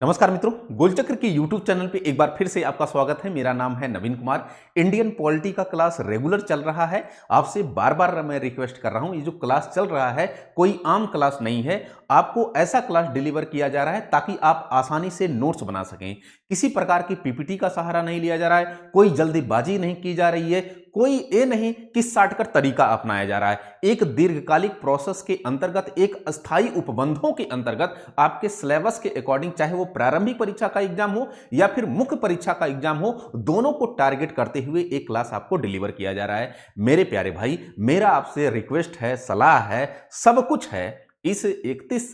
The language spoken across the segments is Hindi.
नमस्कार मित्रों, गोलचक्र के YouTube चैनल पे एक बार फिर से आपका स्वागत है। मेरा नाम है नवीन कुमार। इंडियन पॉलिटी का क्लास रेगुलर चल रहा है। आपसे बार-बार मैं रिक्वेस्ट कर रहा हूं, ये जो क्लास चल रहा है कोई आम क्लास नहीं है। आपको ऐसा क्लास डिलीवर किया जा रहा है ताकि आप आसानी से नोट्स बना सकें। किसी प्रकार की पीपीटी का सहारा नहीं लिया जा रहा है, कोई जल्दीबाजी नहीं की जा रही है, कोई ये नहीं कि शॉर्टकट तरीका अपनाया जा रहा है। एक दीर्घकालिक प्रोसेस के अंतर्गत, एक अस्थायी उपबंधों के अंतर्गत आपके सिलेबस के अकॉर्डिंग, चाहे वो प्रारंभिक परीक्षा का एग्जाम हो या फिर मुख्य परीक्षा का एग्जाम हो, दोनों को टारगेट करते हुए एक क्लास आपको डिलीवर किया जा रहा है। मेरे प्यारे भाई, मेरा आपसे रिक्वेस्ट है, सलाह है, सब कुछ है। इस 31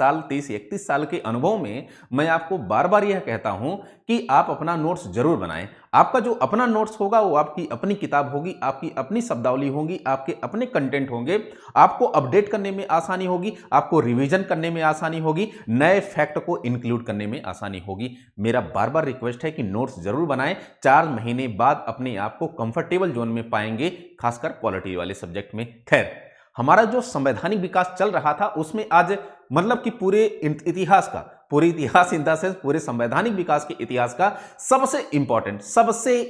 साल के अनुभव में मैं आपको बार बार यह कहता हूं कि आप अपना नोट्स जरूर बनाएं। आपका जो अपना नोट्स होगा वो आपकी अपनी किताब होगी, आपकी अपनी शब्दावली होगी, आपके अपने कंटेंट होंगे। आपको अपडेट करने में आसानी होगी, आपको रिवीजन करने में आसानी होगी, नए फैक्ट को इंक्लूड करने में आसानी होगी। मेरा बार बार रिक्वेस्ट है कि नोट्स जरूर बनाएं। 4 महीने बाद अपने आप को कंफर्टेबल जोन में पाएंगे, खासकर पॉलिटी वाले सब्जेक्ट में। खैर, हमारा जो संवैधानिक विकास चल रहा था उसमें आज मतलब कि पूरे इतिहास इन द सेंस पूरे संवैधानिक विकास के इतिहास का सबसे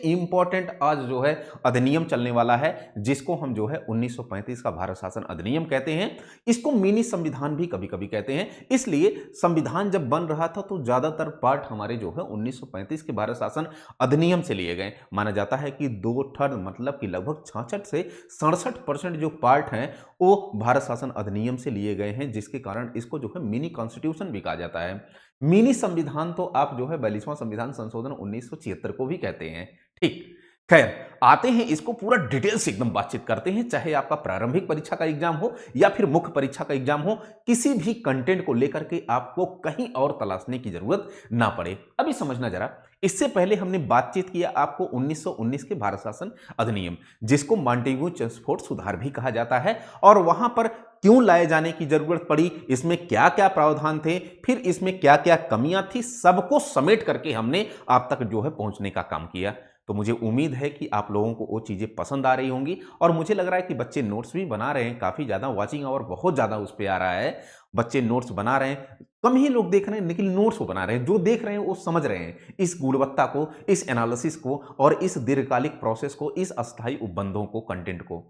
इंपॉर्टेंट आज जो है अधिनियम चलने वाला है, जिसको हम जो है 1935 का भारत शासन अधिनियम कहते हैं। इसको मिनी संविधान भी कभी कभी कहते हैं। इसलिए संविधान जब बन रहा था तो ज्यादातर पार्ट हमारे जो है 1935 के भारत शासन अधिनियम से लिए गए। माना जाता है कि 2/3 मतलब कि लगभग 66 से 67% जो पार्ट हैं वो भारत शासन अधिनियम से लिए गए हैं, जिसके कारण इसको जो है मिनी कॉन्स्टिट्यूशन भी कहा जाता है। मिनी संविधान तो आप जो है 42वां संविधान संशोधन 1976 को भी कहते हैं। ठीक, खैर, आते हैं इसको पूरा डिटेल से एकदम बातचीत करते हैं। चाहे आपका प्रारंभिक परीक्षा का एग्जाम हो या फिर मुख्य परीक्षा का एग्जाम हो, किसी भी कंटेंट को लेकर के आपको कहीं और तलाशने की जरूरत ना पड़े। अभी समझना जरा, इससे पहले हमने बातचीत किया आपको 1919 के भारत शासन अधिनियम, जिसको मॉन्टेग्यू चेम्सफोर्ड सुधार भी कहा जाता है, और वहां पर क्यों लाए जाने की जरूरत पड़ी, इसमें क्या क्या प्रावधान थे, फिर इसमें क्या क्या कमियां थी, सबको समेट करके हमने आप तक जो है पहुंचने का काम किया। तो मुझे उम्मीद है कि आप लोगों को वो चीजें पसंद आ रही होंगी, और मुझे लग रहा है कि बच्चे नोट्स भी बना रहे हैं। काफी ज्यादा वॉचिंग आवर बहुत ज्यादा उस पर आ रहा है। बच्चे नोट्स बना रहे हैं, कम ही लोग देख रहे हैं लेकिन नोट्स वो बना रहे हैं। जो देख रहे हैं वो समझ रहे हैं इस गुणवत्ता को, इस एनालिसिस को, और इस दीर्घकालिक प्रोसेस को, इस अस्थायी उपबंधों को, कंटेंट को।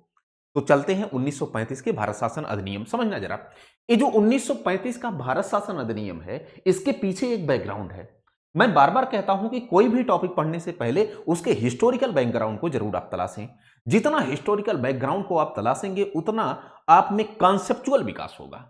तो चलते हैं 1935 के भारत शासन अधिनियम। समझना जरा, ये जो 1935 का भारत शासन अधिनियम है, इसके पीछे एक बैकग्राउंड है। मैं बार बार कहता हूं कि कोई भी टॉपिक पढ़ने से पहले उसके हिस्टोरिकल बैकग्राउंड को जरूर आप तलाशें। जितना हिस्टोरिकल बैकग्राउंड को आप तलाशेंगे उतना आप में कॉन्सेप्चुअल विकास होगा।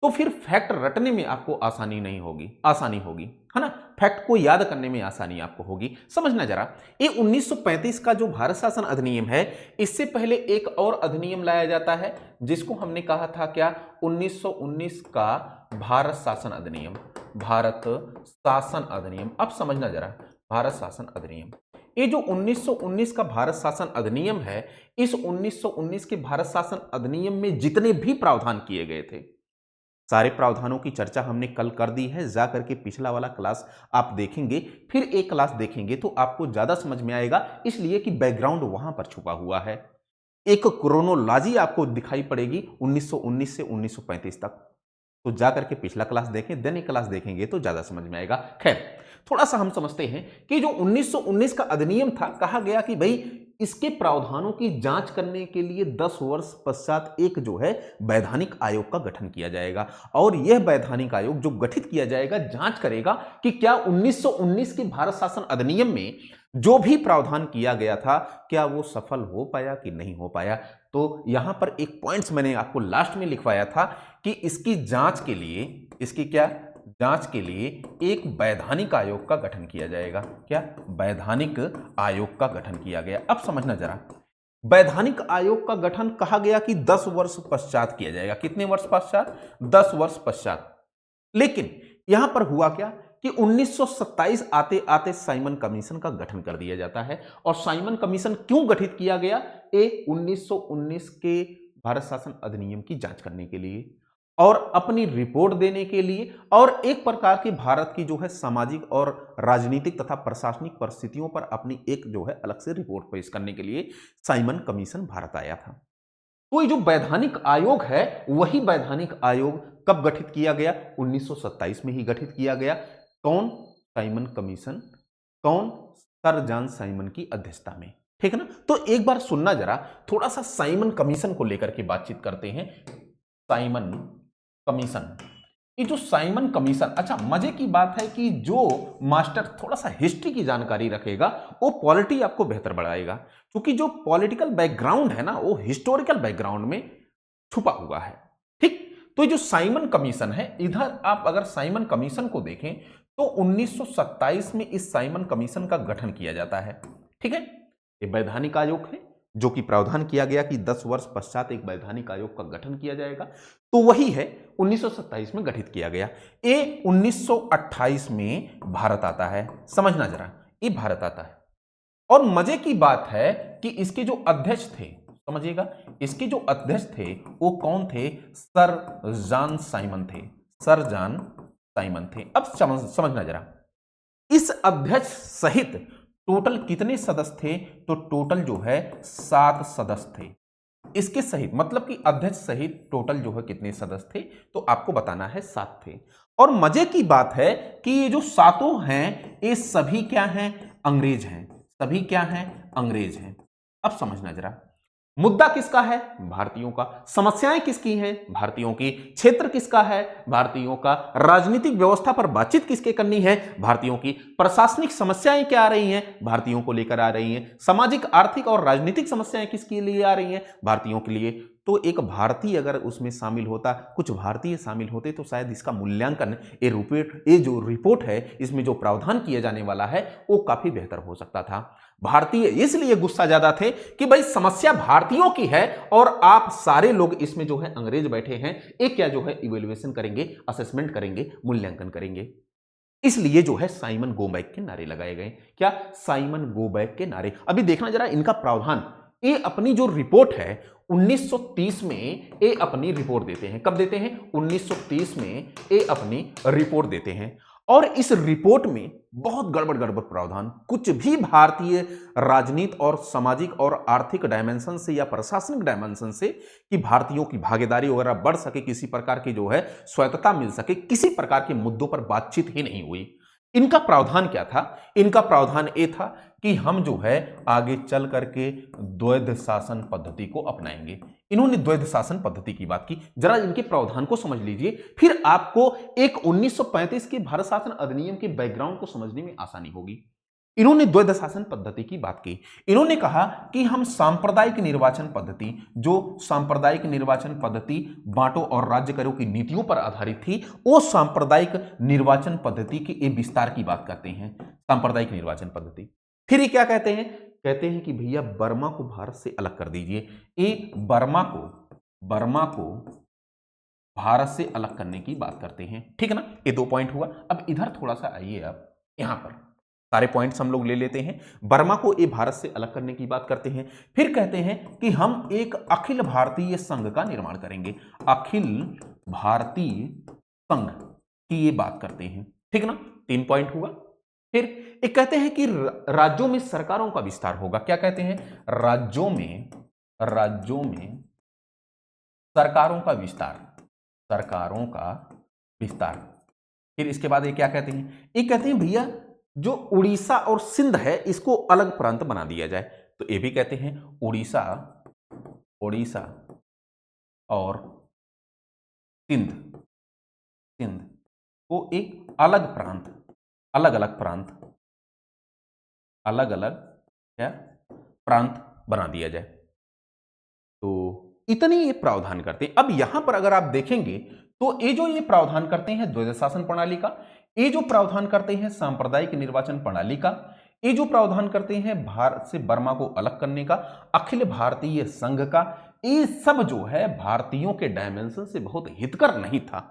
तो फिर फैक्ट रटने में आपको आसानी होगी, है ना। फैक्ट को याद करने में आसानी आपको होगी। समझना जरा, ये 1935 का जो भारत शासन अधिनियम है, इससे पहले एक और अधिनियम लाया जाता है, जिसको हमने कहा था क्या, 1919 का भारत शासन अधिनियम। भारत शासन अधिनियम, अब समझना जरा, भारत शासन अधिनियम। ये जो 1919 का भारत शासन अधिनियम है, इस 1919 के भारत शासन अधिनियम में जितने भी प्रावधान किए गए थे, सारे प्रावधानों की चर्चा हमने कल कर दी है। जा करके पिछला वाला क्लास आप देखेंगे, फिर एक क्लास देखेंगे तो आपको ज्यादा समझ में आएगा, इसलिए कि बैकग्राउंड वहां पर छुपा हुआ है। एक क्रोनोलॉजी आपको दिखाई पड़ेगी 1919 से 1935 तक। तो जा करके पिछला क्लास देखें, देन एक क्लास देखेंगे तो ज्यादा समझ में आएगा। खैर, थोड़ा सा हम समझते हैं कि जो 1919 का अधिनियम था, कहा गया कि भाई इसके प्रावधानों की जांच करने के लिए 10 वर्ष पश्चात एक जो है वैधानिक आयोग का गठन किया जाएगा, और यह वैधानिक आयोग जो गठित किया जाएगा जांच करेगा कि क्या 1919 के भारत शासन अधिनियम में जो भी प्रावधान किया गया था, क्या वो सफल हो पाया कि नहीं हो पाया। तो यहां पर एक पॉइंट्स मैंने आपको लास्ट में लिखवाया था कि इसकी जांच के लिए, इसकी क्या जांच के लिए एक वैधानिक आयोग का गठन किया जाएगा। क्या, वैधानिक आयोग का गठन किया गया। अब समझना जरा, वैधानिक आयोग का गठन कहा गया कि 10 वर्ष पश्चात किया जाएगा। कितने वर्ष पश्चात? 10 वर्ष पश्चात। लेकिन यहां पर हुआ क्या कि 1927 आते आते साइमन कमीशन का गठन कर दिया जाता है। और साइमन कमीशन क्यों गठित किया गया? 1919 के भारत शासन अधिनियम की जांच करने के लिए, और अपनी रिपोर्ट देने के लिए, और एक प्रकार की भारत की जो है सामाजिक और राजनीतिक तथा प्रशासनिक परिस्थितियों पर अपनी एक जो है अलग से रिपोर्ट पेश करने के लिए साइमन कमीशन भारत आया था। तो ये जो वैधानिक आयोग है, वही वैधानिक आयोग कब गठित किया गया? 1927 में ही गठित किया गया। कौन? Simon commission. कौन? सर जॉन साइमन की अध्यक्षता में। ठीक है ना? तो एक बार सुनना जरा, थोड़ा सा साइमन कमीशन को लेकर के बातचीत करते हैं। साइमन कमीशन, ये जो साइमन कमीशन, अच्छा मजे की बात है कि जो मास्टर थोड़ा सा हिस्ट्री की जानकारी रखेगा वो पॉलिटी आपको बेहतर बढ़ाएगा, क्योंकि जो पॉलिटिकल बैकग्राउंड है ना वो हिस्टोरिकल बैकग्राउंड में छुपा हुआ है। ठीक, तो ये जो साइमन कमीशन है, इधर आप अगर साइमन कमीशन को देखें तो 1927 में इस साइमन कमीशन का गठन किया जाता है। ठीक है, ये वैधानिक आयोग है जो कि प्रावधान किया गया कि 10 वर्ष पश्चात एक वैधानिक आयोग का गठन किया जाएगा, तो वही है 1927 में गठित किया गया। ये 1928 में भारत आता है, समझना जरा, ये भारत आता है। और मजे की बात है कि इसके जो अध्यक्ष थे, समझिएगा, इसके जो अध्यक्ष थे वो कौन थे? सर जॉन साइमन थे। सर जॉन साइमन थे। अब समझना जरा, इस अध्यक्ष सहित टोटल कितने सदस्य थे? तो टोटल जो है 7 सदस्य थे। इसके सहित मतलब कि अध्यक्ष सहित टोटल जो है कितने सदस्य थे? तो आपको बताना है 7 थे। और मजे की बात है कि ये जो सातों हैं ये सभी क्या हैं? अंग्रेज हैं। सभी क्या हैं? अंग्रेज हैं। अब समझना जरा, मुद्दा किसका है? भारतीयों का। समस्याएं किसकी हैं? भारतीयों की। क्षेत्र किसका है? भारतीयों का। राजनीतिक व्यवस्था पर बातचीत किसके करनी है? भारतीयों की। प्रशासनिक समस्याएं क्या आ रही हैं? भारतीयों को लेकर आ रही हैं। सामाजिक, आर्थिक और राजनीतिक समस्याएं किसके लिए आ रही हैं? भारतीयों के लिए। तो एक भारतीय अगर उसमें शामिल होता, कुछ भारतीय शामिल होते तो शायद इसका मूल्यांकन, ये जो रिपोर्ट है इसमें जो प्रावधान किया जाने वाला है वो काफी बेहतर हो सकता था। भारतीय इसलिए गुस्सा ज्यादा थे कि भाई समस्या भारतीयों की है और आप सारे लोग इसमें जो है अंग्रेज बैठे हैं, एक क्या जो है इवेल्युएशन करेंगे, असेसमेंट करेंगे, मूल्यांकन करेंगे। इसलिए जो है साइमन गो बैक के नारे लगाए गए। क्या? साइमन गो बैक के नारे। अभी देखना जरा इनका प्रावधान, ये अपनी जो रिपोर्ट है 1930 में ये अपनी रिपोर्ट देते हैं। कब देते हैं? 1930 में ये अपनी रिपोर्ट देते हैं। और इस रिपोर्ट में बहुत गड़बड़ गड़बड़ प्रावधान, कुछ भी भारतीय राजनीति और सामाजिक और आर्थिक डायमेंशन से या प्रशासनिक डायमेंशन से कि भारतीयों की भागीदारी वगैरह बढ़ सके, किसी प्रकार की जो है स्वायत्तता मिल सके, किसी प्रकार के मुद्दों पर बातचीत ही नहीं हुई। इनका प्रावधान क्या था? इनका प्रावधान ये था कि हम जो है आगे चल करके द्वैध शासन पद्धति को अपनाएंगे। इन्होंने द्वैध शासन पद्धति की बात की। जरा इनके प्रावधान को समझ लीजिए, फिर आपको एक 1935 के भारत शासन अधिनियम के बैकग्राउंड को समझने में आसानी होगी। इन्होंने द्वैध शासन पद्धति की बात की। इन्होंने कहा कि हम सांप्रदायिक निर्वाचन पद्धति, जो सांप्रदायिक निर्वाचन पद्धति बांटो और राज्य करो की नीतियों पर आधारित थी, वो सांप्रदायिक निर्वाचन पद्धति के विस्तार की बात करते हैं। सांप्रदायिक निर्वाचन पद्धति। फिर ये क्या कहते हैं? कहते हैं कि भैया बर्मा को भारत से अलग कर दीजिए। ये बर्मा को भारत से अलग करने की बात करते हैं। ठीक है ना? ये 2 पॉइंट हुआ। अब इधर थोड़ा सा आइए, आप यहां पर सारे पॉइंट्स हम लोग ले लेते हैं। बर्मा को ये भारत से अलग करने की बात करते हैं। फिर कहते हैं कि हम एक अखिल भारतीय संघ का निर्माण करेंगे। अखिल भारतीय संघ की ये बात करते हैं। ठीक ना? 3 पॉइंट हुआ। फिर एक कहते हैं कि राज्यों में सरकारों का विस्तार होगा। क्या कहते हैं? राज्यों में सरकारों का विस्तार। फिर इसके बाद ये क्या कहते हैं? ये कहते हैं भैया जो उड़ीसा और सिंध है इसको अलग प्रांत बना दिया जाए। तो ये भी कहते हैं उड़ीसा और सिंध को एक अलग प्रांत बना दिया जाए। तो इतने ये प्रावधान करते हैं। अब यहां पर अगर आप देखेंगे तो ये प्रावधान करते हैं द्वैध शासन प्रणाली का, ये जो प्रावधान करते हैं सांप्रदायिक निर्वाचन प्रणाली का, ये जो प्रावधान करते हैं भारत से बर्मा को अलग करने का, अखिल भारतीय संघ का, ये सब जो है भारतीयों के डायमेंशन से बहुत हितकर नहीं था।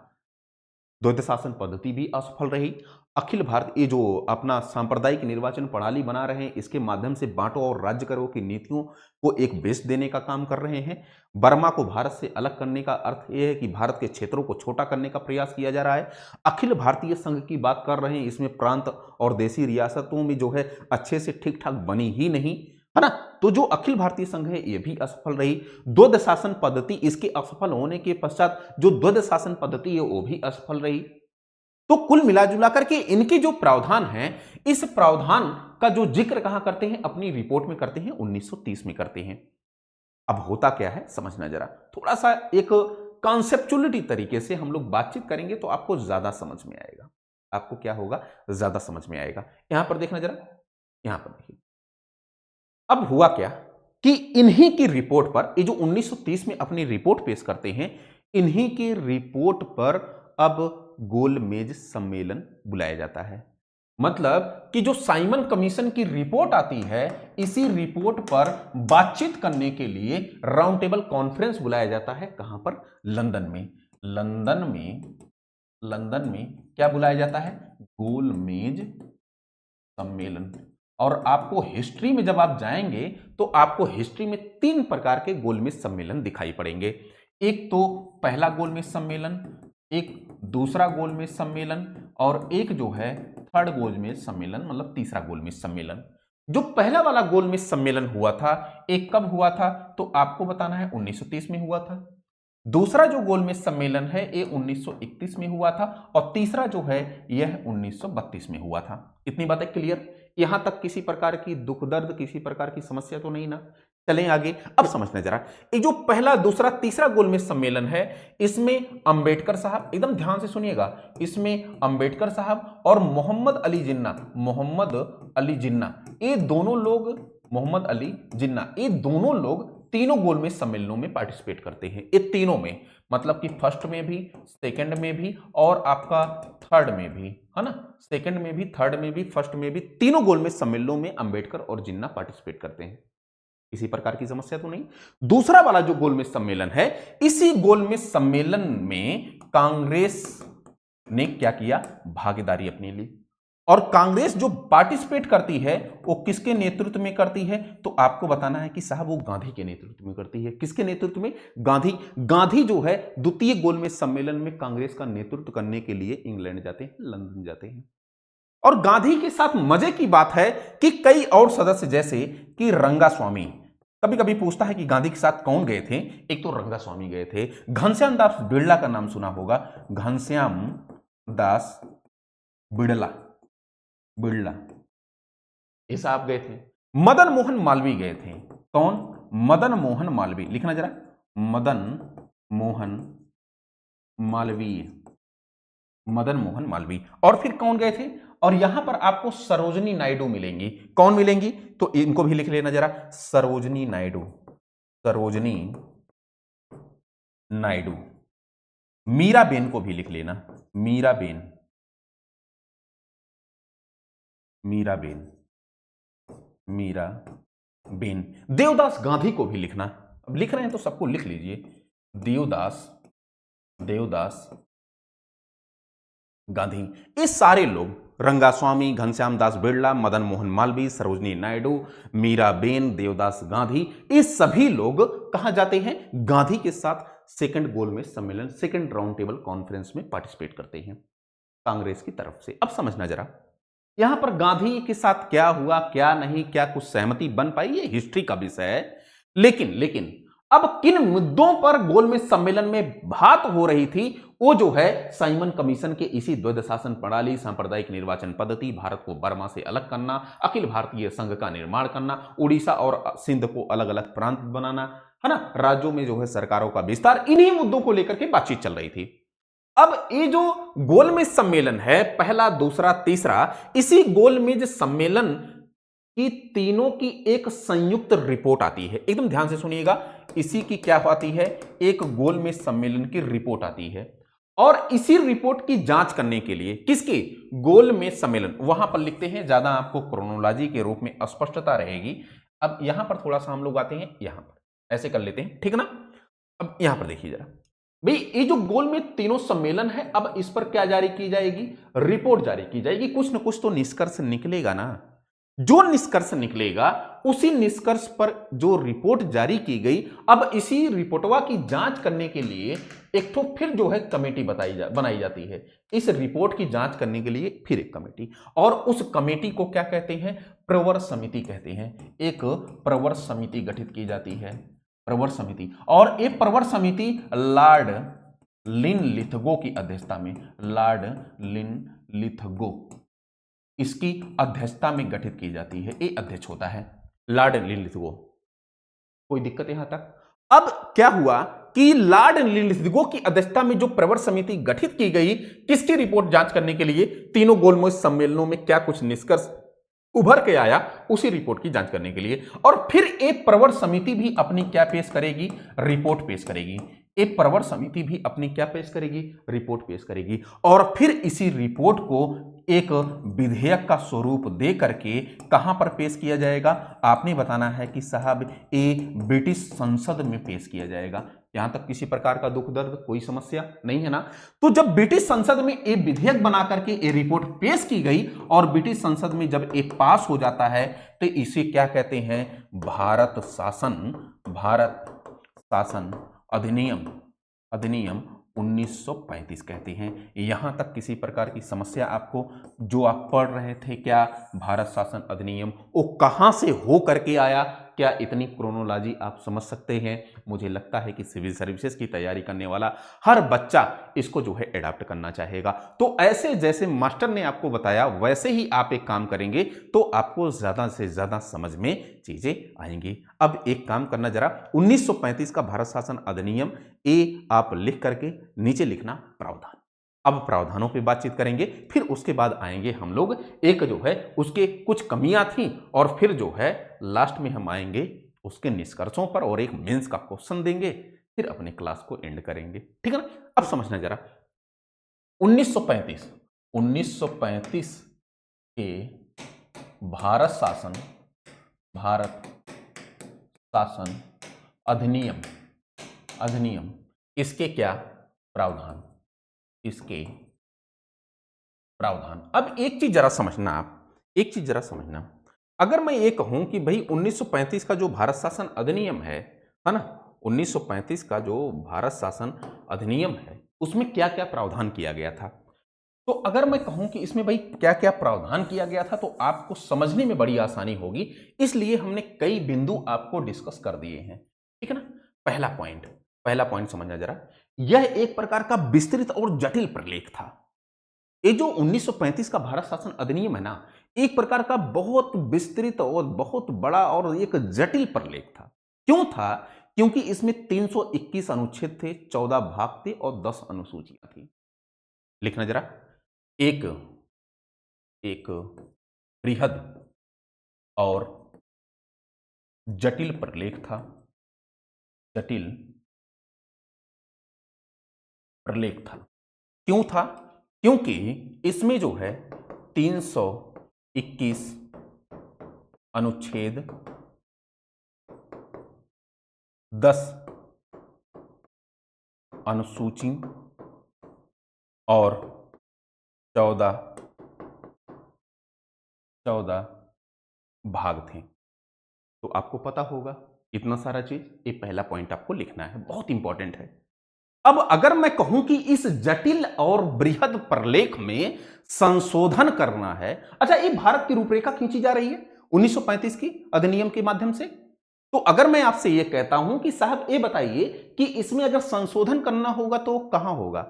द्वैध शासन पद्धति भी असफल रही। अखिल भारत, ये जो अपना सांप्रदायिक निर्वाचन प्रणाली बना रहे हैं, इसके माध्यम से बांटो और राज्य करो की नीतियों को एक बेस देने का काम कर रहे हैं। बर्मा को भारत से अलग करने का अर्थ यह है कि भारत के क्षेत्रों को छोटा करने का प्रयास किया जा रहा है। अखिल भारतीय संघ की बात कर रहे हैं, इसमें प्रांत और देशी रियासतों में जो है अच्छे से ठीक ठाक बनी ही नहीं है ना। तो जो अखिल भारतीय संघ है ये भी असफल रही। द्वैध शासन पद्धति, इसके असफल होने के पश्चात जो द्वैध शासन पद्धति है वो भी असफल रही। तो कुल मिलाजुला करके इनके जो प्रावधान हैं, इस प्रावधान का जो जिक्र कहां करते हैं, अपनी रिपोर्ट में करते हैं, 1930 में करते हैं। अब होता क्या है समझना जरा, थोड़ा सा एक कॉन्सेप्चुअलिटी तरीके से हम लोग बातचीत करेंगे तो आपको ज्यादा समझ में आएगा। आपको क्या होगा, ज्यादा समझ में आएगा। यहां पर देखना जरा, यहां पर देखिए। अब हुआ क्या कि इन्हीं की रिपोर्ट पर, ये जो 1930 में अपनी रिपोर्ट पेश करते हैं, इन्हीं की रिपोर्ट पर अब गोलमेज सम्मेलन बुलाया जाता है। मतलब कि जो साइमन कमीशन की रिपोर्ट आती है, इसी रिपोर्ट पर बातचीत करने के लिए राउंड टेबल कॉन्फ्रेंस बुलाया जाता है। कहां पर, लंदन में। लंदन में क्या बुलाया जाता है, गोलमेज सम्मेलन। और आपको हिस्ट्री में जब आप जाएंगे तो आपको हिस्ट्री में 3 प्रकार के गोलमेज सम्मेलन दिखाई पड़ेंगे। एक तो पहला गोलमेज सम्मेलन, एक दूसरा गोलमेज सम्मेलन, और एक जो है थर्ड गोलमेज सम्मेलन, मतलब तीसरा गोलमेज सम्मेलन। जो पहला वाला गोलमेज सम्मेलन हुआ था, एक कब हुआ था, तो आपको बताना है 1930 में हुआ था। दूसरा जो गोलमेज सम्मेलन है ये 1931 में हुआ था, और तीसरा जो है यह 1932 में हुआ था। इतनी बातें क्लियर? यहां तक किसी प्रकार की दुख दर्द, किसी प्रकार की समस्या तो नहीं ना? चलें आगे। अब समझना जरा, ये जो पहला, दूसरा, तीसरा गोलमेज सम्मेलन है, इसमें अंबेडकर साहब, एकदम ध्यान से सुनिएगा, इसमें अंबेडकर साहब और मोहम्मद अली जिन्ना, ये दोनों लोग, मोहम्मद अली जिन्ना, ये दोनों लोग तीनों गोलमेज सम्मेलनों में पार्टिसिपेट करते हैं। ये तीनों में, मतलब कि फर्स्ट में भी, सेकंड में भी, और आपका थर्ड में भी, है ना? सेकंड में भी, थर्ड में भी, फर्स्ट में भी, तीनों गोलमेज सम्मेलनों में अंबेडकर और जिन्ना पार्टिसिपेट करते हैं। किसी प्रकार की समस्या तो नहीं? दूसरा वाला जो गोलमेज सम्मेलन है, इसी गोलमेज सम्मेलन में कांग्रेस ने क्या किया, भागीदारी अपनी ली। और कांग्रेस जो पार्टिसिपेट करती है वो किसके नेतृत्व में करती है, तो आपको बताना है कि साहब वो गांधी के नेतृत्व में करती है। किसके नेतृत्व में? गांधी जो है द्वितीय गोलमेज सम्मेलन में कांग्रेस का नेतृत्व करने के लिए इंग्लैंड जाते हैं, लंदन जाते हैं। और गांधी के साथ मजे की बात है कि कई और सदस्य, जैसे कि रंगास्वामी, कभी कभी पूछता है कि गांधी के साथ कौन गए थे, एक तो रंगास्वामी गए थे, घनश्याम दास बिड़ला का नाम सुना होगा, घनश्याम दास बिड़ला ये साहब गए थे। मदन मोहन मालवीय गए थे। कौन? मदन मोहन मालवीय, लिखना जरा, मदन मोहन मालवीय। और फिर कौन गए थे? और यहां पर आपको सरोजनी नायडू मिलेंगी। कौन मिलेंगी? तो इनको भी लिख लेना जरा, सरोजनी नायडू। मीराबेन को भी लिख लेना, मीराबेन। देवदास गांधी को भी लिखना। अब लिख रहे हैं तो सबको लिख लीजिए, देवदास गांधी। ये सारे लोग, रंगास्वामी, घनश्याम दास बिड़ला, मदन मोहन मालवीय, सरोजनी नायडू, मीराबेन, देवदास गांधी, ये सभी लोग कहां जाते हैं? गांधी के साथ सेकंड गोलमेज सम्मेलन, सेकंड राउंड टेबल कॉन्फ्रेंस में पार्टिसिपेट करते हैं कांग्रेस की तरफ से। अब समझना जरा, यहां पर गांधी के साथ क्या हुआ, क्या नहीं, क्या कुछ सहमति बन पाई, ये हिस्ट्री का विषय है। लेकिन अब किन मुद्दों पर गोलमेज सम्मेलन में बात हो रही थी, वो जो है साइमन कमीशन के इसी द्वैध शासन प्रणाली, सांप्रदायिक निर्वाचन पद्धति, भारत को बर्मा से अलग करना, अखिल भारतीय संघ का निर्माण करना, उड़ीसा और सिंध को अलग अलग प्रांत बनाना, है ना, राज्यों में जो है सरकारों का विस्तार, इन्हीं मुद्दों को लेकर के बातचीत चल रही थी। अब ये जो गोलमेज सम्मेलन है, पहला, दूसरा, तीसरा, इसी गोलमेज सम्मेलन की तीनों की एक संयुक्त रिपोर्ट आती है। एकदम ध्यान से सुनिएगा, इसी की क्या आती है, एक गोलमेज सम्मेलन की रिपोर्ट आती है। और इसी रिपोर्ट की जांच करने के लिए, किसकी? गोलमेज सम्मेलन। वहां पर लिखते हैं, ज्यादा आपको क्रोनोलॉजी के रूप में स्पष्टता रहेगी। अब यहां पर थोड़ा सा हम लोग आते हैं, यहां पर ऐसे कर लेते हैं, ठीक ना? अब यहां पर देखिए जरा भाई, ये जो गोलमेज तीनों सम्मेलन है, अब इस पर क्या जारी की जाएगी? रिपोर्ट जारी की जाएगी। कुछ न कुछ तो निष्कर्ष निकलेगा ना। जो निष्कर्ष निकलेगा, उसी निष्कर्ष पर जो रिपोर्ट जारी की गई, अब इसी रिपोर्टवा की जांच करने के लिए एक तो फिर जो है कमेटी बनाई जाती है। इस रिपोर्ट की जांच करने के लिए फिर एक कमेटी, और उस कमेटी को क्या कहते हैं? प्रवर समिति कहते हैं। एक प्रवर समिति गठित की जाती है, प्रवर समिति। और एक प्रवर समिति लॉर्ड लिनलिथगो की अध्यक्षता में, लॉर्ड लिनलिथगो, इसकी अध्यक्षता में गठित की जाती है। ये अध्यक्ष होता है लॉर्ड लिनलिथगो। कोई दिक्कत यहां तक? अब क्या हुआ कि लॉर्ड लिनलिथगो की अध्यक्षता में जो प्रवर समिति गठित की गई, किसकी रिपोर्ट जांच करने के लिए? तीनों गोलमेज सम्मेलनों में क्या कुछ निष्कर्ष उभर के आया, उसी रिपोर्ट की जांच करने के लिए। और फिर एक प्रवर समिति भी अपनी क्या पेश करेगी? रिपोर्ट पेश करेगी। एक प्रवर समिति भी अपनी क्या पेश करेगी? रिपोर्ट पेश करेगी। और फिर इसी रिपोर्ट को एक विधेयक का स्वरूप दे करके कहां पर पेश किया जाएगा? आपने बताना है कि साहब ये ब्रिटिश संसद में पेश किया जाएगा। यहां तक किसी प्रकार का दुख दर्द, कोई समस्या नहीं है ना? तो जब ब्रिटिश संसद में एक विधेयक बना करके ये रिपोर्ट पेश की गई और ब्रिटिश संसद में जब एक पास हो जाता है तो इसे क्या कहते हैं? भारत शासन अधिनियम, अधिनियम 1935 कहते हैं। यहां तक किसी प्रकार की समस्या आपको? जो आप पढ़ रहे थे क्या भारत शासन अधिनियम, वो कहां से हो करके आया? क्या इतनी क्रोनोलॉजी आप समझ सकते हैं? मुझे लगता है कि सिविल सर्विसेज की तैयारी करने वाला हर बच्चा इसको जो है एडाप्ट करना चाहेगा। तो ऐसे जैसे मास्टर ने आपको बताया वैसे ही आप एक काम करेंगे तो आपको ज्यादा से ज्यादा समझ में चीजें आएंगी। अब एक काम करना जरा, 1935 का भारत शासन अधिनियम ये आप लिख करके नीचे लिखना प्रावधान। अब प्रावधानों पे बातचीत करेंगे, फिर उसके बाद आएंगे हम लोग एक जो है उसके कुछ कमियां थी और फिर जो है लास्ट में हम आएंगे उसके निष्कर्षों पर और एक मेंस का क्वेश्चन देंगे, फिर अपने क्लास को एंड करेंगे। ठीक है ना? अब समझना जरा, 1935 1935 के भारत शासन अधिनियम, अधिनियम इसके क्या प्रावधान, इसके प्रावधान। अब एक चीज जरा समझना, आप एक चीज जरा समझना, अगर मैं ये कहूं कि भाई 1935 का जो भारत शासन अधिनियम है ना, 1935 का जो भारत शासन अधिनियम है उसमें क्या क्या प्रावधान किया गया था, तो अगर मैं कहूं कि इसमें भाई क्या क्या प्रावधान किया गया था तो आपको समझने में बड़ी आसानी होगी, इसलिए हमने कई बिंदु आपको डिस्कस कर दिए हैं। ठीक है ना? पहला पॉइंट समझना जरा, यह एक प्रकार का विस्तृत और जटिल प्रलेख था। ये जो 1935 का भारत शासन अधिनियम है ना, एक प्रकार का बहुत विस्तृत और बहुत बड़ा और एक जटिल प्रलेख था। क्यों था? क्योंकि इसमें 321 अनुच्छेद थे, 14 भाग थे और 10 अनुसूचियां थी। लिखना जरा, एक एक बृहद और जटिल प्रलेख था, जटिल प्रलेख था। क्यों था? क्योंकि इसमें जो है 321 अनुच्छेद, 10 अनुसूची और 14 भाग थे। तो आपको पता होगा इतना सारा चीज, ये पहला पॉइंट आपको लिखना है, बहुत इंपॉर्टेंट है। अब अगर मैं कहूं कि इस जटिल और बृहद प्रलेख में संशोधन करना है, अच्छा ये भारत की रूपरेखा खींची जा रही है 1935 की अधिनियम के माध्यम से, तो अगर मैं आपसे यह कहता हूं कि साहब ये बताइए कि इसमें अगर संशोधन करना होगा तो कहां होगा,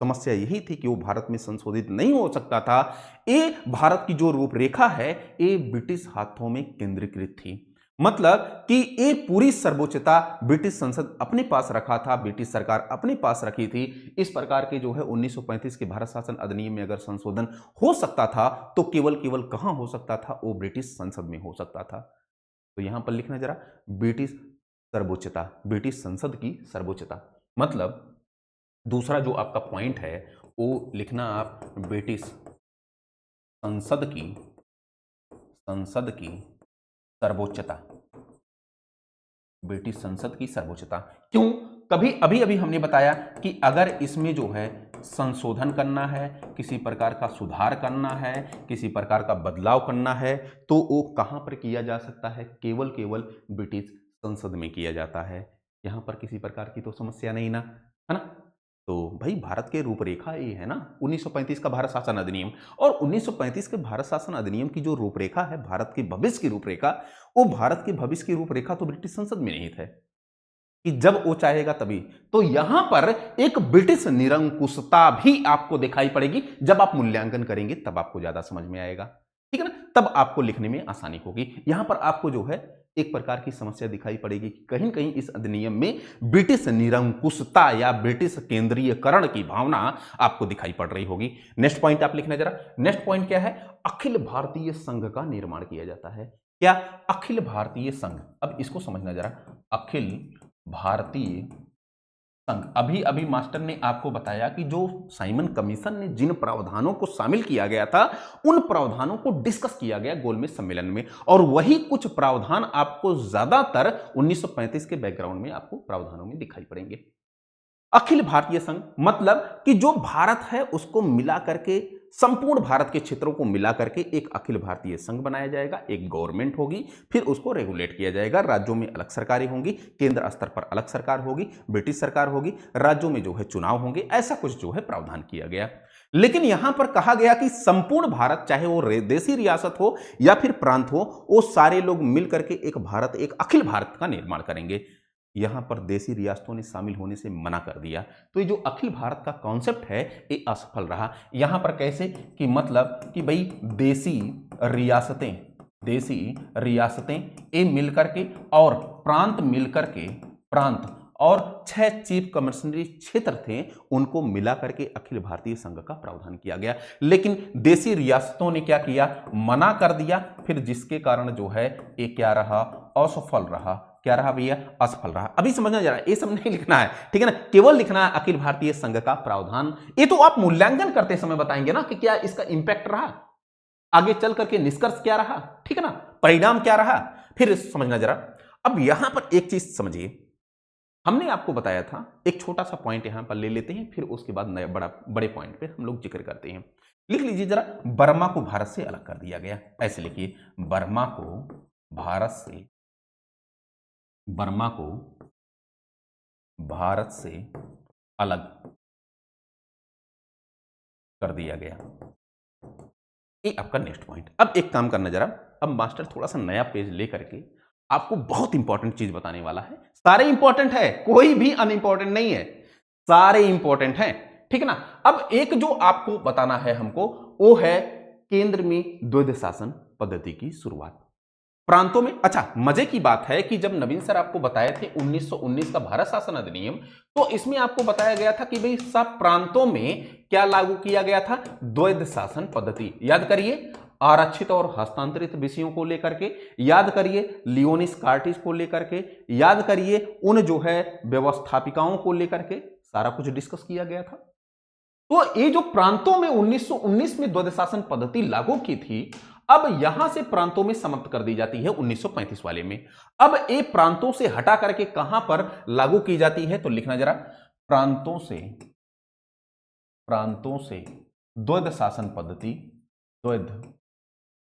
समस्या यही थी कि वो भारत में संशोधित नहीं हो सकता था। ये भारत की जो रूपरेखा है ये ब्रिटिश हाथों में केंद्रीकृत थी, मतलब कि ये पूरी सर्वोच्चता ब्रिटिश संसद अपने पास रखा था, ब्रिटिश सरकार अपने पास रखी थी। इस प्रकार के जो है 1935 के भारत शासन अधिनियम में अगर संशोधन हो सकता था तो केवल कहां हो सकता था? वो ब्रिटिश संसद में हो सकता था। तो यहां पर लिखना जरा, ब्रिटिश सर्वोच्चता, ब्रिटिश संसद की सर्वोच्चता, मतलब दूसरा जो आपका पॉइंट है वो लिखना आप, ब्रिटिश संसद की सर्वोच्चता, ब्रिटिश संसद की सर्वोच्चता। क्यों? कभी अभी हमने बताया कि अगर इसमें जो है संशोधन करना है, किसी प्रकार का सुधार करना है, किसी प्रकार का बदलाव करना है, तो वो कहां पर किया जा सकता है? केवल ब्रिटिश संसद में किया जाता है। यहां पर किसी प्रकार की तो समस्या नहीं ना, है ना? तो भाई भारत के रूपरेखा ये है ना 1935 का भारत शासन अधिनियम, और 1935 के भारत शासन अधिनियम की जो रूपरेखा है, भारत के भविष्य की रूपरेखा, वो भारत के भविष्य की रूपरेखा तो ब्रिटिश संसद में नहीं थे। कि जब वो चाहेगा तभी। तो यहां पर एक ब्रिटिश निरंकुशता भी आपको दिखाई पड़ेगी। जब आप मूल्यांकन करेंगे तब आपको ज्यादा समझ में आएगा, ठीक है ना, तब आपको लिखने में आसानी होगी। यहां पर आपको जो है एक प्रकार की समस्या दिखाई पड़ेगी कि कहीं न कहीं इस अधिनियम में ब्रिटिश निरंकुशता या ब्रिटिश केंद्रीयकरण की भावना आपको दिखाई पड़ रही होगी। नेक्स्ट पॉइंट आप लिखना जरा। नेक्स्ट पॉइंट क्या है? अखिल भारतीय संघ का निर्माण किया जाता है। क्या? अखिल भारतीय संघ। अब इसको समझना जरा। अखिल भारतीय संघ, अभी अभी मास्टर ने आपको बताया कि जो साइमन कमीशन ने जिन प्रावधानों को शामिल किया गया था उन प्रावधानों को डिस्कस किया गया गोलमेज सम्मेलन में, और वही कुछ प्रावधान आपको ज्यादातर 1935 के बैकग्राउंड में आपको प्रावधानों में दिखाई पड़ेंगे। अखिल भारतीय संघ मतलब कि जो भारत है उसको मिला करके, संपूर्ण भारत के क्षेत्रों को मिला करके एक अखिल भारतीय संघ बनाया जाएगा। एक गवर्नमेंट होगी, फिर उसको रेगुलेट किया जाएगा। राज्यों में अलग सरकारें होंगी, केंद्र स्तर पर अलग सरकार होगी, ब्रिटिश सरकार होगी, राज्यों में जो है चुनाव होंगे। ऐसा कुछ जो है प्रावधान किया गया। लेकिन यहां पर कहा गया कि संपूर्ण भारत, चाहे वो देशी रियासत हो या फिर प्रांत हो, वो सारे लोग मिलकर के एक भारत, एक अखिल भारत का निर्माण करेंगे। यहां पर देशी रियासतों ने शामिल होने से मना कर दिया। तो ये जो अखिल भारत का कॉन्सेप्ट है ये असफल रहा। यहां पर कैसे कि मतलब कि भाई देशी रियासतें ये मिलकर के और प्रांत मिलकर के, प्रांत और 6 चीफ कमिश्नरी क्षेत्र थे, उनको मिला करके अखिल भारतीय संघ का प्रावधान किया गया। लेकिन देशी रियासतों ने क्या किया? मना कर दिया। फिर जिसके कारण जो है ये क्या रहा? असफल रहा। क्या रहा भैया? असफल रहा। अभी समझना जरा, ये सब नहीं लिखना है, ठीक है ना, केवल लिखना है अखिल भारतीय संघ का प्रावधान। ये तो आप मूल्यांकन करते समय बताएंगे ना कि क्या इसका इंपैक्ट रहा, आगे चल करके निष्कर्ष क्या रहा, ठीक है ना, परिणाम क्या रहा, फिर समझना जरा। अब यहां पर एक चीज समझिए, हमने आपको बताया था, एक छोटा सा पॉइंट यहां पर ले लेते हैं, फिर उसके बाद नया बड़े पॉइंट पे हम लोग जिक्र करते हैं। लिख लीजिए जरा, बर्मा को भारत से अलग कर दिया गया। ऐसे लिखिए, बर्मा को भारत से अलग कर दिया गया। ये आपका नेक्स्ट पॉइंट। अब एक काम करना जरा, अब मास्टर थोड़ा सा नया पेज लेकर के आपको बहुत इंपॉर्टेंट चीज बताने वाला है। सारे इंपॉर्टेंट है, कोई भी अनइंपॉर्टेंट नहीं है, सारे इंपॉर्टेंट हैं, ठीक है ना। अब एक जो आपको बताना है हमको, वो है केंद्र में द्वैध शासन पद्धति की शुरुआत प्रांतों में। अच्छा, मजे की बात है कि जब नवीन सर आपको बताए थे 1919 का भारत शासन अधिनियम, तो इसमें आपको बताया गया था कि भाई सब प्रांतों में क्या लागू किया गया था? द्वैध शासन पद्धति। याद करिए, आरक्षित और हस्तांतरित विषयों को लेकर के, याद करिए लियोनिस कार्टिस को लेकर के, याद करिए उन जो है व्यवस्थापिकाओं को लेकर के, सारा कुछ डिस्कस किया गया था। तो ये जो प्रांतों में 1919 में द्वैध शासन पद्धति लागू की थी, अब यहां से प्रांतों में समाप्त कर दी जाती है 1935 वाले में। अब ये प्रांतों से हटा करके कहां पर लागू की जाती है? तो लिखना जरा, प्रांतों से द्वैध शासन पद्धति, द्वैध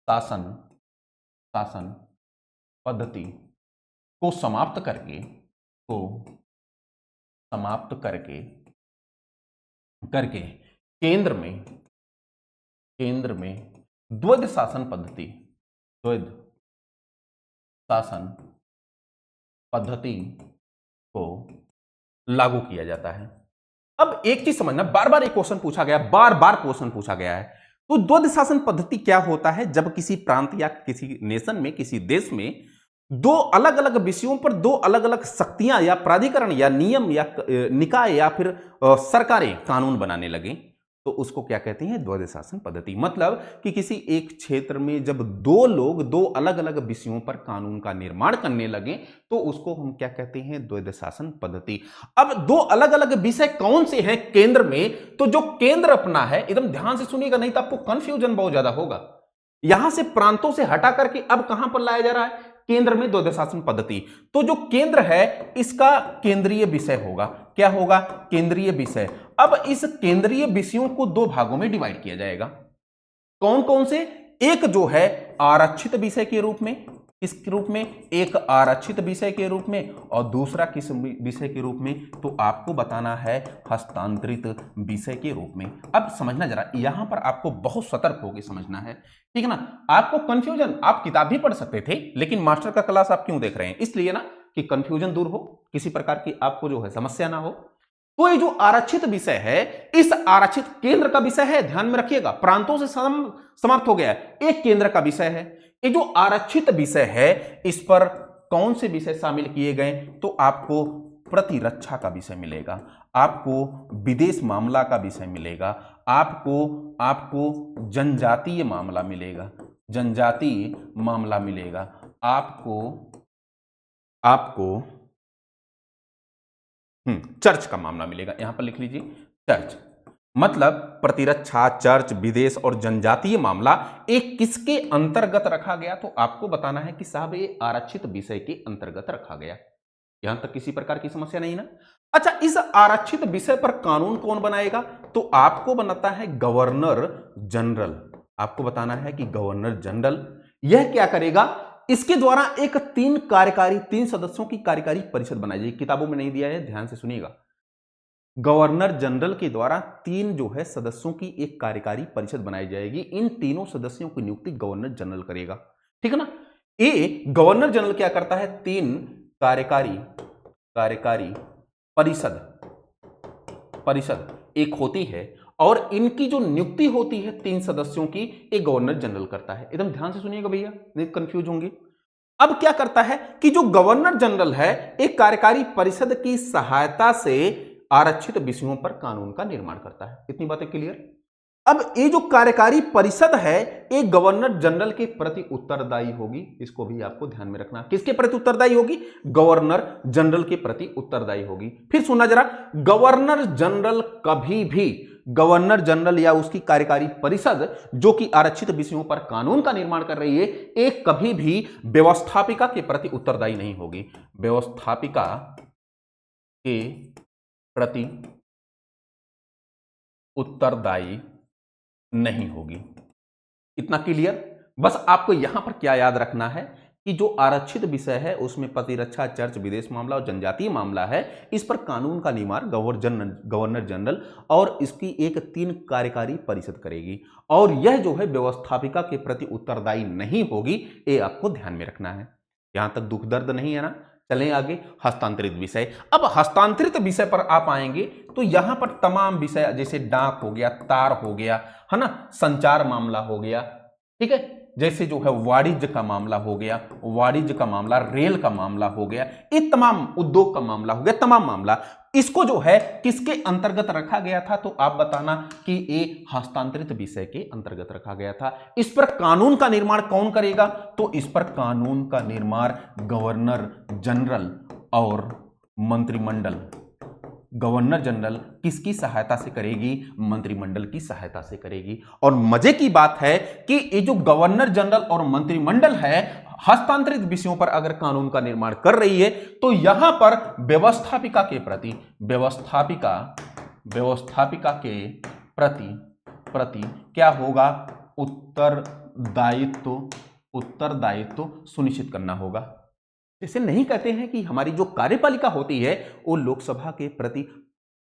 शासन पद्धति को समाप्त करके केंद्र में द्वैध शासन पद्धति को लागू किया जाता है। अब एक चीज समझना, बार बार एक क्वेश्चन पूछा गया है। तो द्वैध शासन पद्धति क्या होता है? जब किसी प्रांत या किसी नेशन में, किसी देश में दो अलग अलग विषयों पर दो अलग अलग शक्तियां या प्राधिकरण या नियम या निकाय या फिर सरकारें कानून बनाने लगे, तो उसको क्या कहते हैं? द्वैध शासन पद्धति। मतलब कि किसी एक क्षेत्र में जब दो लोग दो अलग अलग विषयों पर कानून का निर्माण करने लगे, तो उसको हम क्या कहते हैं? द्वैध शासन पद्धति। अब दो अलग अलग विषय कौन से हैं केंद्र में? तो जो केंद्र अपना है, एकदम ध्यान से सुनिएगा नहीं तो आपको कंफ्यूजन बहुत ज्यादा होगा। यहां से प्रांतों से हटा करके अब कहां पर लाया जा रहा है? केंद्र में द्वैध शासन पद्धति। तो जो केंद्र है इसका केंद्रीय विषय होगा। क्या होगा? केंद्रीय विषय। अब इस केंद्रीय विषयों को दो भागों में डिवाइड किया जाएगा। कौन कौन से? एक जो है आरक्षित विषय के रूप में, किस रूप में? एक आरक्षित विषय के रूप में, और दूसरा किस विषय के रूप में? तो आपको बताना है हस्तांतरित विषय के रूप में। अब समझना जरा, यहां पर आपको बहुत सतर्क होकर समझना है, ठीक है ना। आपको कंफ्यूजन, आप किताब भी पढ़ सकते थे, लेकिन मास्टर का क्लास आप क्यों देख रहे हैं? इसलिए ना कि कंफ्यूजन दूर हो, किसी प्रकार की आपको जो है समस्या ना हो। तो ये जो आरक्षित विषय है, इस आरक्षित केंद्र का विषय है, ध्यान में रखिएगा, प्रांतों से समाप्त हो गया है, एक केंद्र का विषय है। ये जो आरक्षित विषय है, इस पर कौन से विषय शामिल किए गए? तो आपको प्रतिरक्षा का विषय मिलेगा, आपको विदेश मामला का विषय मिलेगा, आपको जनजातीय मामला मिलेगा, जनजातीय मामला मिलेगा, आपको चर्च का मामला मिलेगा। यहां पर लिख लीजिए चर्च, मतलब प्रतिरक्षा, चर्च, विदेश और जनजातीय मामला एक किसके अंतर्गत रखा गया? तो आपको बताना है कि साहब ये आरक्षित विषय के अंतर्गत रखा गया। यहां तक किसी प्रकार की समस्या नहीं ना? अच्छा, इस आरक्षित विषय पर कानून कौन बनाएगा? तो आपको बनाता है गवर्नर जनरल। आपको बताना है कि गवर्नर जनरल यह क्या करेगा? इसके द्वारा एक तीन सदस्यों की कार्यकारी परिषद बनाई जाएगी। किताबों में नहीं दिया है, ध्यान से सुनिएगा। गवर्नर जनरल के द्वारा तीन जो है सदस्यों की एक कार्यकारी परिषद बनाई जाएगी। इन तीनों सदस्यों की नियुक्ति गवर्नर जनरल करेगा, ठीक है ना? ये गवर्नर जनरल क्या करता है? तीन कार्यकारी परिषद एक होती है और इनकी जो नियुक्ति होती है तीन सदस्यों की, एक गवर्नर जनरल करता है। एकदम ध्यान से सुनिएगा भैया, नहीं कंफ्यूज होंगे। अब क्या करता है कि जो गवर्नर जनरल है, एक कार्यकारी परिषद की सहायता से आरक्षित विषयों पर कानून का निर्माण करता है। इतनी बातें क्लियर? अब ये जो कार्यकारी परिषद है, एक गवर्नर जनरल के प्रति उत्तरदायी होगी। इसको भी आपको ध्यान में रखना। किसके प्रति उत्तरदायी होगी? गवर्नर जनरल के प्रति उत्तरदायी होगी। फिर सुनना जरा, गवर्नर जनरल कभी भी, गवर्नर जनरल या उसकी कार्यकारी परिषद जो कि आरक्षित विषयों पर कानून का निर्माण कर रही है, एक कभी भी व्यवस्थापिका के प्रति उत्तरदायी नहीं होगी। व्यवस्थापिका के प्रति उत्तरदायी नहीं होगी। इतना क्लियर? बस आपको यहां पर क्या याद रखना है कि जो आरक्षित विषय है उसमें प्रतिरक्षा, चर्च, विदेश मामला और जनजातीय मामला है। इस पर कानून का निर्माण गवर्नर जनरल और इसकी एक तीन कार्यकारी परिषद करेगी और यह जो है व्यवस्थापिका के प्रति उत्तरदायी नहीं होगी। ये आपको ध्यान में रखना है। यहां तक दुख दर्द नहीं है ना? चलें आगे, हस्तांतरित विषय। अब हस्तांतरित विषय पर आप आएंगे तो यहां पर तमाम विषय, जैसे डाक हो गया, तार हो गया, है ना, संचार मामला हो गया, ठीक है, जैसे जो है वाणिज्य का मामला हो गया, वाणिज्य का मामला, रेल का मामला हो गया, ये तमाम, उद्योग का मामला हो गया, तमाम मामला इसको जो है किसके अंतर्गत रखा गया था? तो आप बताना कि ये हस्तांतरित विषय के अंतर्गत रखा गया था। इस पर कानून का निर्माण कौन करेगा? तो इस पर कानून का निर्माण गवर्नर जनरल और मंत्रिमंडल। गवर्नर जनरल किसकी सहायता से करेगी? मंत्रिमंडल की सहायता से करेगी। और मजे की बात है कि ये जो गवर्नर जनरल और मंत्रिमंडल है, हस्तांतरित विषयों पर अगर कानून का निर्माण कर रही है तो यहां पर व्यवस्थापिका के प्रति क्या होगा? उत्तरदायित्व सुनिश्चित करना होगा। जैसे नहीं कहते हैं कि हमारी जो कार्यपालिका होती है वो लोकसभा के प्रति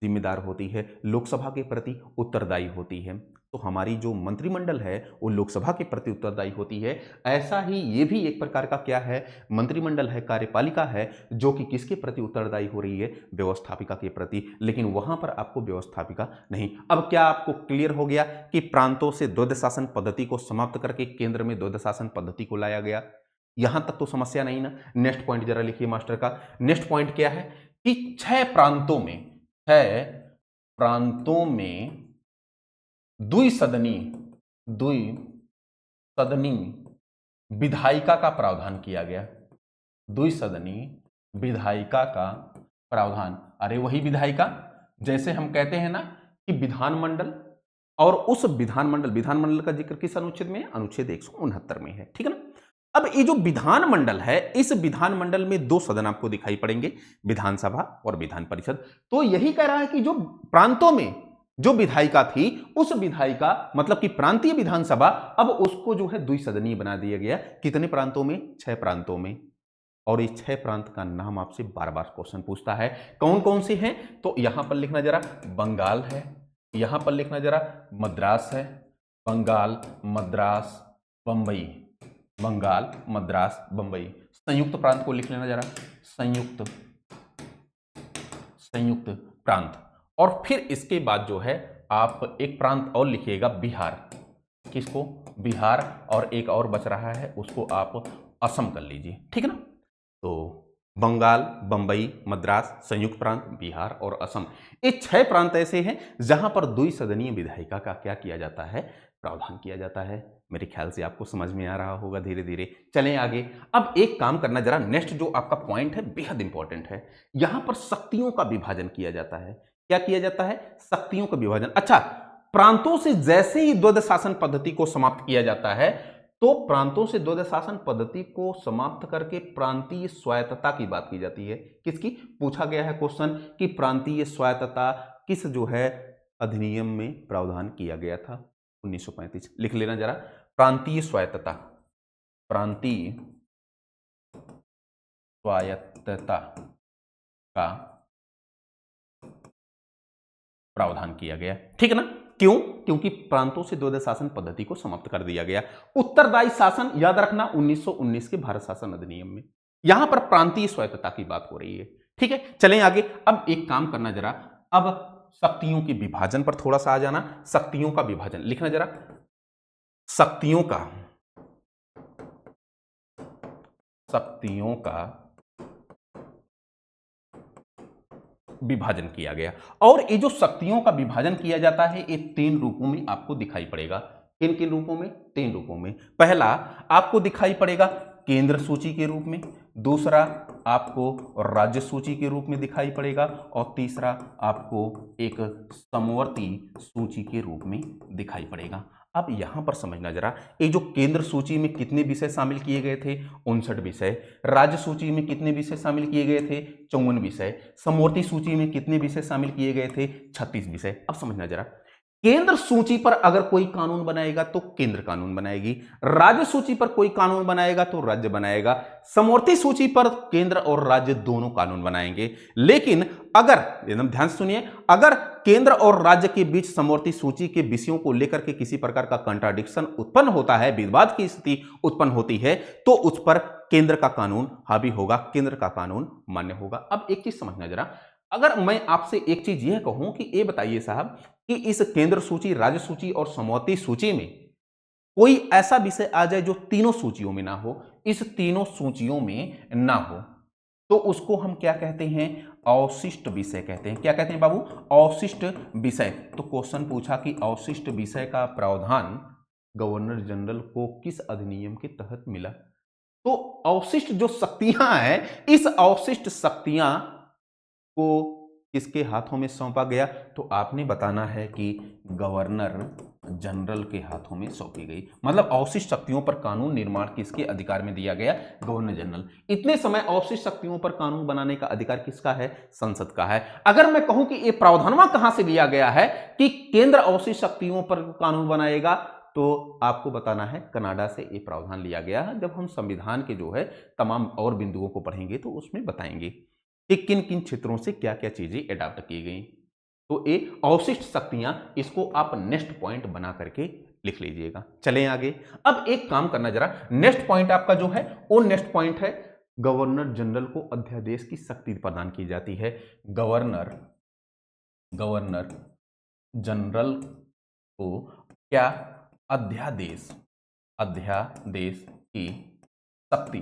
जिम्मेदार होती है, लोकसभा के प्रति उत्तरदायी होती है, तो हमारी जो मंत्रिमंडल है वो लोकसभा के प्रति उत्तरदायी होती है। ऐसा ही ये भी एक प्रकार का क्या है? मंत्रिमंडल है, कार्यपालिका है, जो कि किसके प्रति उत्तरदायी हो रही है? व्यवस्थापिका के प्रति। लेकिन वहां पर आपको व्यवस्थापिका नहीं। अब क्या आपको क्लियर हो गया कि प्रांतों से द्वैध शासन पद्धति को समाप्त करके केंद्र में द्वैध शासन पद्धति को लाया गया? यहां तक तो समस्या नहीं ना? नेक्स्ट पॉइंट जरा लिखिए मास्टर का। नेक्स्ट पॉइंट क्या है कि 6 प्रांतों में द्विसदनी विधायिका का प्रावधान किया गया। द्विसदनी विधायिका का प्रावधान। अरे वही विधायिका, जैसे हम कहते हैं ना कि विधानमंडल, और उस विधानमंडल का जिक्र किस अनुच्छेद में है? अनुच्छेद 169 में है, ठीक है ना? अब ये जो विधानमंडल है, इस विधानमंडल में दो सदन आपको दिखाई पड़ेंगे, विधानसभा और विधान परिषद। तो यही कह रहा है कि जो प्रांतों में जो विधायिका थी, उस विधायिका मतलब कि प्रांतीय विधानसभा, अब उसको जो है द्विसदनीय बना दिया गया। कितने प्रांतों में? 6 प्रांतों में। और इस 6 प्रांत का नाम आपसे बार बार क्वेश्चन पूछता है। कौन कौन से हैं? तो यहां पर लिखना जरा, बंगाल है, यहां पर लिखना जरा, मद्रास है, बंगाल, मद्रास, बंबई, बंगाल, मद्रास, बंबई। संयुक्त प्रांत को लिख लेना जरा, संयुक्त प्रांत। और फिर इसके बाद जो है आप एक प्रांत और लिखिएगा, बिहार। किसको? बिहार। और एक और बच रहा है, उसको आप असम कर लीजिए, ठीक है ना। तो बंगाल, बंबई, मद्रास, संयुक्त प्रांत, बिहार और असम, ये 6 प्रांत ऐसे हैं जहां पर द्विसदनीय विधायिका का क्या किया जाता है? प्रावधान किया जाता है। मेरे ख्याल से आपको समझ में आ रहा होगा धीरे धीरे। चलें आगे। अब एक काम करना जरा, नेक्स्ट जो आपका पॉइंट है बेहद इंपॉर्टेंट है। यहां पर शक्तियों का विभाजन किया जाता है। क्या किया जाता है? शक्तियों का विभाजन। अच्छा, प्रांतों से जैसे ही द्वैध शासन पद्धति को समाप्त किया जाता है, तो प्रांतों से द्वैध शासन पद्धति को समाप्त करके प्रांतीय स्वायत्तता की बात की जाती है। किसकी? पूछा गया है क्वेश्चन कि प्रांतीय स्वायत्तता किस जो है अधिनियम में प्रावधान किया गया था? 1935। लिख लेना जरा, प्रांतीय स्वायत्तता, प्रांतीय स्वायत्तता का प्रावधान किया गया, ठीक है ना। क्यों? क्योंकि प्रांतों से द्वैध शासन पद्धति को समाप्त कर दिया गया। उत्तरदायी शासन याद रखना 1919 के भारत शासन अधिनियम में, यहां पर प्रांतीय स्वायत्तता की बात हो रही है, ठीक है। चलें आगे। अब एक काम करना जरा, अब शक्तियों के विभाजन पर थोड़ा सा आ जाना। शक्तियों का विभाजन लिखना जरा, शक्तियों का विभाजन किया गया। और ये जो शक्तियों का विभाजन किया जाता है, ये 3 रूपों में आपको दिखाई पड़ेगा। किन किन रूपों में? 3 रूपों में। पहला आपको दिखाई पड़ेगा केंद्र सूची के रूप में, दूसरा आपको राज्य सूची के रूप में दिखाई पड़ेगा, और तीसरा आपको एक समवर्ती सूची के रूप में दिखाई पड़ेगा। अब यहां पर समझना जरा, ये जो केंद्र सूची में कितने विषय शामिल किए गए थे? 59 विषय। राज्य सूची में कितने विषय शामिल किए गए थे? 54 विषय। समवर्ती सूची में कितने विषय शामिल किए गए थे? 36 विषय। अब समझना जरा, केंद्र सूची पर अगर कोई कानून बनाएगा तो केंद्र कानून बनाएगी, राज्य सूची पर कोई कानून बनाएगा तो राज्य बनाएगा, समवर्ती सूची पर केंद्र और राज्य दोनों कानून बनाएंगे। लेकिन अगर, एकदम ध्यान से सुनिए, अगर केंद्र और राज्य के बीच समवर्ती सूची के विषयों को लेकर के किसी प्रकार का कंट्राडिक्शन उत्पन्न होता है, विवाद की स्थिति उत्पन्न होती है, तो उस पर केंद्र का कानून हावी होगा, केंद्र का कानून मान्य होगा। अब एक चीज समझना जरा, अगर मैं आपसे एक चीज यह कहूं कि ये बताइए साहब कि इस केंद्र सूची, राज्य सूची और समवर्ती सूची में कोई ऐसा विषय आ जाए जो तीनों सूचियों में ना हो, इस तीनों सूचियों में ना हो, तो उसको हम क्या कहते हैं? अवशिष्ट विषय कहते हैं। क्या कहते हैं बाबू? अवशिष्ट विषय। तो क्वेश्चन पूछा कि अवशिष्ट विषय का प्रावधान गवर्नर जनरल को किस अधिनियम के तहत मिला? तो अवशिष्ट जो शक्तियां हैं, इस अवशिष्ट शक्तियां को किसके हाथों में सौंपा गया? तो आपने बताना है कि गवर्नर जनरल के हाथों में सौंपी गई। मतलब अवशिष्ट शक्तियों पर कानून निर्माण किसके अधिकार में दिया गया? Governor general. इतने समय अवशिष्ट शक्तियों पर कानून बनाने का अधिकार किसका है? संसद का है। अगर मैं कहूं कि यह प्रावधान कहां से लिया गया है कि केंद्र अवशिष्ट शक्तियों पर कानून बनाएगा, तो आपको बताना है कनाडा से ये प्रावधान लिया गया है। जब हम संविधान के जो है तमाम और बिंदुओं को पढ़ेंगे तो उसमें बताएंगे कि किन किन क्षेत्रों से क्या क्या चीजें अडॉप्ट की गई। तो ये अवशिष्ट शक्तियां, इसको आप नेक्स्ट पॉइंट बना करके लिख लीजिएगा। चलें आगे। अब एक काम करना जरा, नेक्स्ट पॉइंट आपका जो है वो नेक्स्ट पॉइंट है, गवर्नर जनरल को अध्यादेश की शक्ति प्रदान की जाती है। गवर्नर जनरल को क्या? अध्यादेश की शक्ति।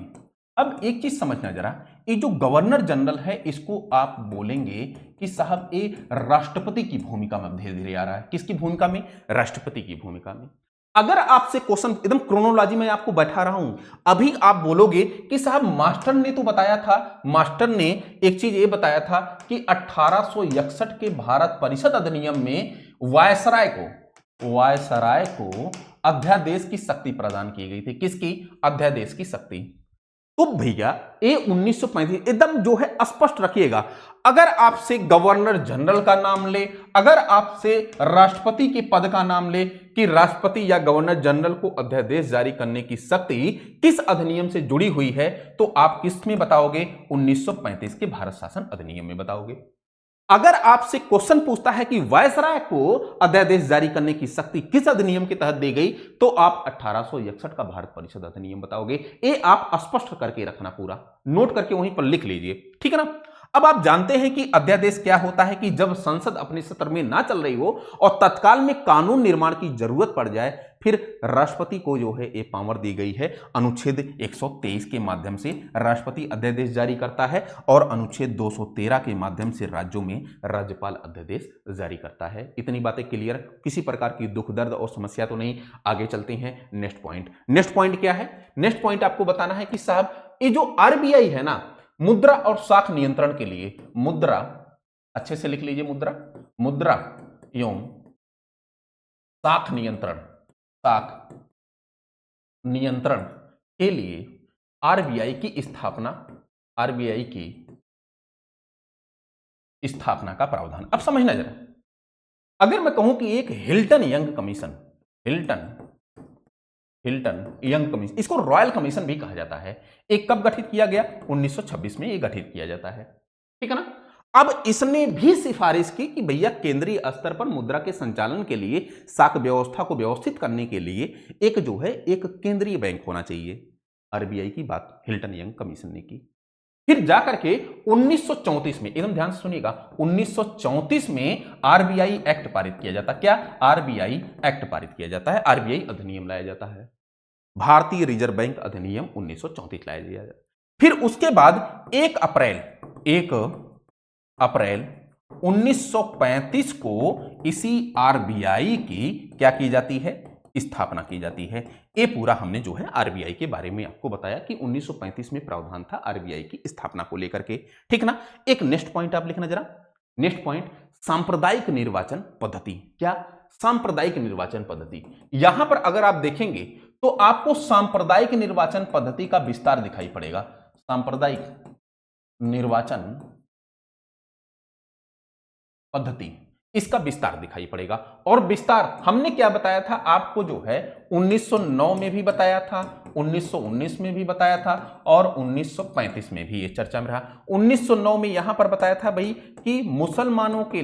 अब एक चीज समझना जरा, ये जो गवर्नर जनरल है इसको आप बोलेंगे कि साहब ये राष्ट्रपति की भूमिका में धीरे धीरे आ रहा है। किसकी भूमिका में? राष्ट्रपति की भूमिका में। अगर आपसे क्वेश्चन एकदम क्रोनोलॉजी में आपको बैठा रहा हूं, अभी आप बोलोगे कि साहब मास्टर ने तो बताया था, मास्टर ने एक चीज ये बताया था कि 1861 के भारत परिषद अधिनियम में वायसराय को अध्यादेश की शक्ति प्रदान की गई थी। किसकी? अध्यादेश की शक्ति। तो भैया ये 1935 एकदम जो है स्पष्ट रखिएगा। अगर आपसे गवर्नर जनरल का नाम ले, अगर आपसे राष्ट्रपति के पद का नाम ले कि राष्ट्रपति या गवर्नर जनरल को अध्यादेश जारी करने की शक्ति किस अधिनियम से जुड़ी हुई है, तो आप किस में बताओगे? 1935 के भारत शासन अधिनियम में बताओगे। अगर आपसे क्वेश्चन पूछता है कि वायसराय को अध्यादेश जारी करने की शक्ति किस अधिनियम के तहत दी गई, तो आप 1861 का भारत परिषद अधिनियम बताओगे। ये आप स्पष्ट करके रखना, पूरा नोट करके वहीं पर लिख लीजिए, ठीक है ना। अब आप जानते हैं कि अध्यादेश क्या होता है, कि जब संसद अपने सत्र में ना चल रही हो और तत्काल में कानून निर्माण की जरूरत पड़ जाए, फिर राष्ट्रपति को जो है ये पावर दी गई है। अनुच्छेद 123 के माध्यम से राष्ट्रपति अध्यादेश जारी करता है और अनुच्छेद 213 के माध्यम से राज्यों में राज्यपाल अध्यादेश जारी करता है। इतनी बातें क्लियर, किसी प्रकार की दुख दर्द और समस्या तो नहीं। आगे चलते हैं नेक्स्ट पॉइंट। नेक्स्ट पॉइंट क्या है? नेक्स्ट पॉइंट आपको बताना है कि साहब ये जो आरबीआई है ना, मुद्रा और साख नियंत्रण के लिए, मुद्रा, अच्छे से लिख लीजिए, मुद्रा एवं साख नियंत्रण के लिए आरबीआई की स्थापना का प्रावधान। अब समझना जरा, अगर मैं कहूं कि एक हिल्टन यंग कमीशन, इसको रॉयल कमीशन भी कहा जाता है, एक कब गठित किया गया? 1926 में ये गठित किया जाता है, ठीक है ना। अब इसने भी सिफारिश की कि भैया केंद्रीय स्तर पर मुद्रा के संचालन के लिए, साख व्यवस्था को व्यवस्थित करने के लिए एक जो है एक केंद्रीय बैंक होना चाहिए। आरबीआई की बात हिल्टन यंग कमीशन ने की। फिर जाकर के 1934 में, एकदम ध्यान से सुनिएगा, 1934 में आरबीआई एक्ट पारित किया जाता। क्या? आरबीआई एक्ट पारित किया जाता है, आरबीआई अधिनियम लाया जाता है, भारतीय रिजर्व बैंक अधिनियम 1934 लाया जाता है। फिर उसके बाद 1 अप्रैल 1935 को इसी आरबीआई की क्या की जाती है? स्थापना की जाती है। ये पूरा हमने जो है आरबीआई के बारे में आपको बताया कि 1935 में प्रावधान था आरबीआई की स्थापना को लेकर के, ठीक ना। एक नेक्स्ट पॉइंट आप लिखना जरा। नेक्स्ट पॉइंट, सांप्रदायिक निर्वाचन पद्धति। क्या? सांप्रदायिक निर्वाचन पद्धति। यहां पर अगर आप देखेंगे तो आपको सांप्रदायिक निर्वाचन पद्धति का विस्तार दिखाई पड़ेगा। सांप्रदायिक निर्वाचन पद्धति, इसका विस्तार दिखाई पड़ेगा। और विस्तार हमने क्या बताया था आपको, जो है 1909 में भी बताया था, 1919 में भी बताया था और 1935 में भी ये चर्चा में रहा। 1909 में यहां पर बताया था भाई कि मुसलमानों के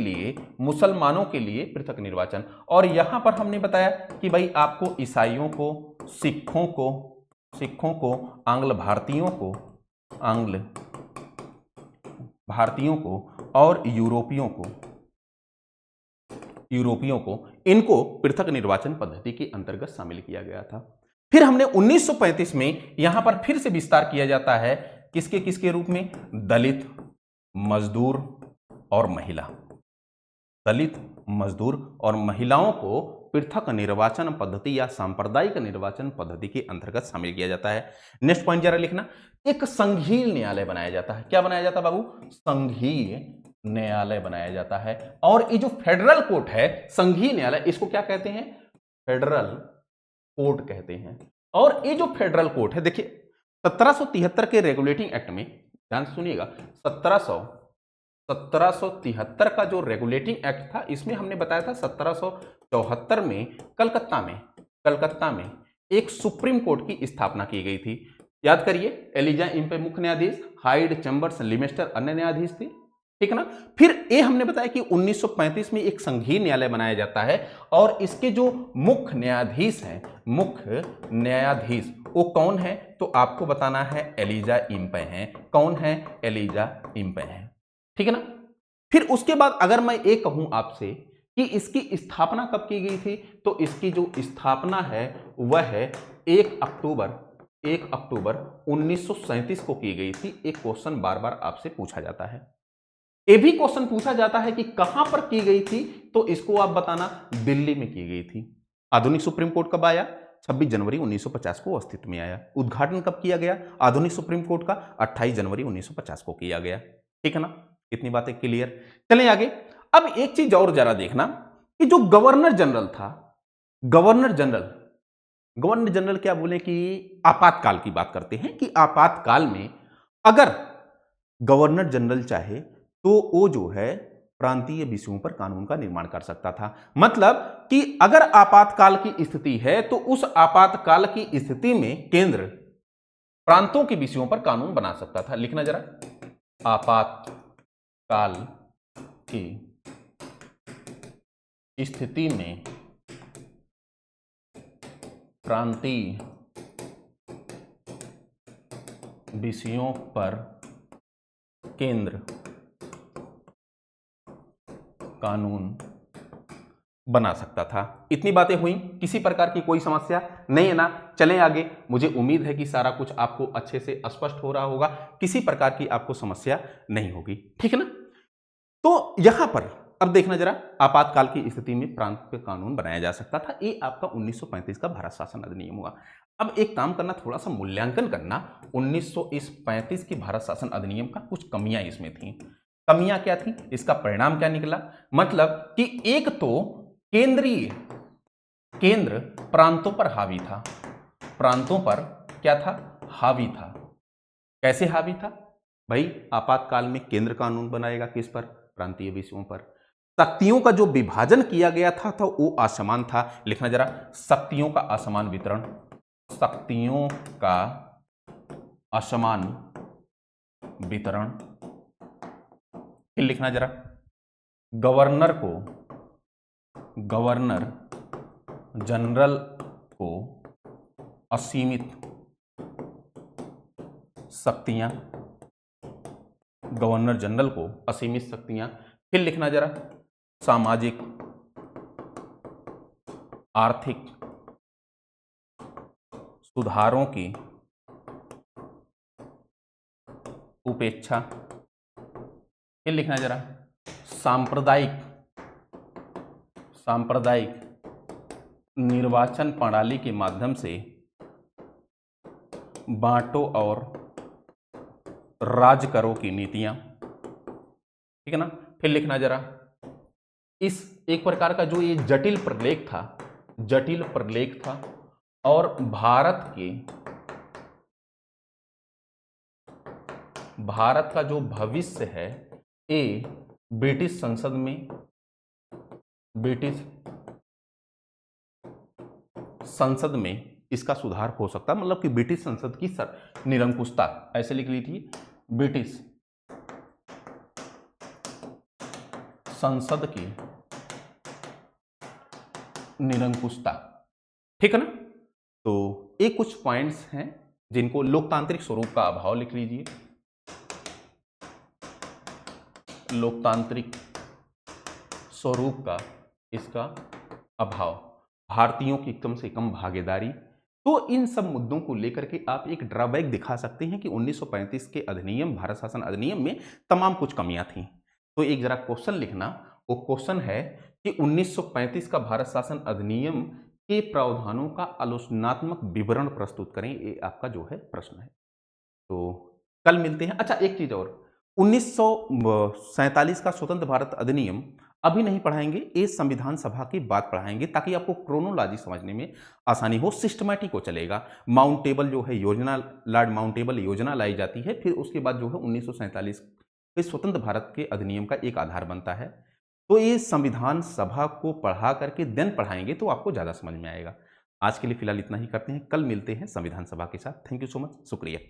लिए पृथक निर्वाचन, और यहां पर हमने बताया कि भाई आपको ईसाइयों को, सिखों को, आंग्ल भारतीयों को और यूरोपियों को इनको पृथक निर्वाचन पद्धति के अंतर्गत शामिल किया गया था। फिर हमने 1935 में यहां पर फिर से विस्तार किया जाता है, किसके रूप में? दलित, मजदूर और महिलाओं को पृथक निर्वाचन पद्धति या सांप्रदायिक निर्वाचन पद्धति के अंतर्गत शामिल किया जाता है। नेक्स्ट पॉइंट जरा लिखना, एक संघीय न्यायालय बनाया जाता है। क्या बनाया जाता है बाबू? संघीय न्यायालय बनाया जाता है। और ये जो फेडरल कोर्ट है, संघीय न्यायालय, इसको क्या कहते हैं? फेडरल कोर्ट कहते हैं। और ये जो फेडरल कोर्ट है, देखिए 1773 के रेगुलेटिंग एक्ट में, ध्यान सुनिएगा, 1773 का जो रेगुलेटिंग एक्ट था, इसमें हमने बताया था 1774 में कलकत्ता में एक सुप्रीम कोर्ट की स्थापना की गई थी। याद करिए, एलिजा इम्पे मुख्य न्यायाधीश, हाइड, चैम्बर्स, लिमेस्टर अन्य न्यायाधीश थे, ठीक है ना। फिर ये हमने बताया कि 1935 में एक संघीय न्यायालय बनाया जाता है और इसके जो मुख्य न्यायाधीश वो कौन है? तो आपको बताना है एलिजा इम्पे हैं। कौन है? एलिजा इम्पे हैं, ठीक है ना। फिर उसके बाद अगर मैं ये कहूं आपसे कि इसकी स्थापना कब की गई थी, तो इसकी जो स्थापना है वह है 1 अक्टूबर 1937 को की गई थी। एक क्वेश्चन बार बार आपसे पूछा जाता है, ये भी क्वेश्चन पूछा जाता है कि कहां पर की गई थी, तो इसको आप बताना, दिल्ली में की गई थी। आधुनिक सुप्रीम कोर्ट कब आया? 26 जनवरी 1950 को अस्तित्व में आया। उद्घाटन कब किया गया आधुनिक सुप्रीम कोर्ट का? 28 जनवरी 1950 को किया गया, ठीक है ना। इतनी बातें क्लियर। चलें आगे। अब एक चीज और जरा देखना कि जो गवर्नर जनरल था, गवर्नर जनरल क्या बोले कि आपातकाल की बात करते हैं कि आपातकाल में अगर गवर्नर जनरल चाहे तो वो जो है प्रांतीय विषयों पर कानून का निर्माण कर सकता था। मतलब कि अगर आपातकाल की स्थिति है तो उस आपातकाल की स्थिति में केंद्र प्रांतों के विषयों पर कानून बना सकता था। लिखना जरा, आपातकाल की स्थिति में प्रांतीय विषयों पर केंद्र कानून बना सकता था। इतनी बातें हुई, किसी प्रकार की कोई समस्या नहीं है ना। चलें आगे, मुझे उम्मीद है कि सारा कुछ आपको अच्छे से स्पष्ट हो रहा होगा, किसी प्रकार की आपको समस्या नहीं होगी, ठीक है ना। तो यहां पर अब देखना जरा, आपातकाल की स्थिति में प्रांत पे कानून बनाया जा सकता था। ये आपका 1935 का भारत शासन अधिनियम हुआ। अब एक काम करना, थोड़ा सा मूल्यांकन करना। 1935 की भारत शासन अधिनियम का कुछ कमियां इसमें थी। कमियां क्या थी, इसका परिणाम क्या निकला, मतलब कि एक तो केंद्र प्रांतों पर हावी था। प्रांतों पर क्या था, हावी था। कैसे हावी था भाई, आपातकाल में केंद्र कानून बनाएगा किस पर, प्रांतीय विषयों पर। शक्तियों का जो विभाजन किया गया था तो वो असमान था। लिखना जरा, शक्तियों का असमान वितरण, शक्तियों का असमान वितरण। फिर लिखना जरा, गवर्नर जनरल को असीमित शक्तियां, गवर्नर जनरल को असीमित शक्तियां। फिर लिखना जरा, सामाजिक आर्थिक सुधारों की उपेक्षा। फिर लिखना जरा, सांप्रदायिक निर्वाचन प्रणाली के माध्यम से बांटो और राज करो की नीतियां, ठीक है ना। फिर लिखना जरा, इस एक प्रकार का जो ये जटिल प्रलेख था और भारत का जो भविष्य है ये ब्रिटिश संसद में इसका सुधार हो सकता, मतलब कि ब्रिटिश संसद की निरंकुशता, ऐसे लिख ली थी, ब्रिटिश संसद की निरंकुशता, ठीक है ना। तो ये कुछ पॉइंट्स हैं जिनको लोकतांत्रिक स्वरूप का अभाव लिख लीजिए। लोकतांत्रिक स्वरूप का इसका अभाव, भारतीयों की कम से कम भागीदारी। तो इन सब मुद्दों को लेकर के आप एक ड्रॉबैक दिखा सकते हैं कि 1935 के अधिनियम, भारत शासन अधिनियम में तमाम कुछ कमियां थी। तो एक जरा क्वेश्चन लिखना, वो क्वेश्चन है कि 1935 का भारत शासन अधिनियम के प्रावधानों का आलोचनात्मक विवरण प्रस्तुत करें, ये आपका जो है प्रश्न है। तो कल मिलते हैं। अच्छा, एक चीज और, 1947 का स्वतंत्र भारत अधिनियम अभी नहीं पढ़ाएंगे, ये संविधान सभा की बात पढ़ाएंगे ताकि आपको क्रोनोलॉजी समझने में आसानी हो, सिस्टमैटिक हो चलेगा। माउंट टेबल जो है योजना, लॉर्ड माउंट टेबल योजना लाई जाती है, फिर उसके बाद जो है 1947 के स्वतंत्र भारत के अधिनियम का एक आधार बनता है। तो ये संविधान सभा को पढ़ा करके देन पढ़ाएंगे तो आपको ज़्यादा समझ में आएगा। आज के लिए फिलहाल इतना ही करते हैं, कल मिलते हैं संविधान सभा के साथ। थैंक यू सो मच, शुक्रिया।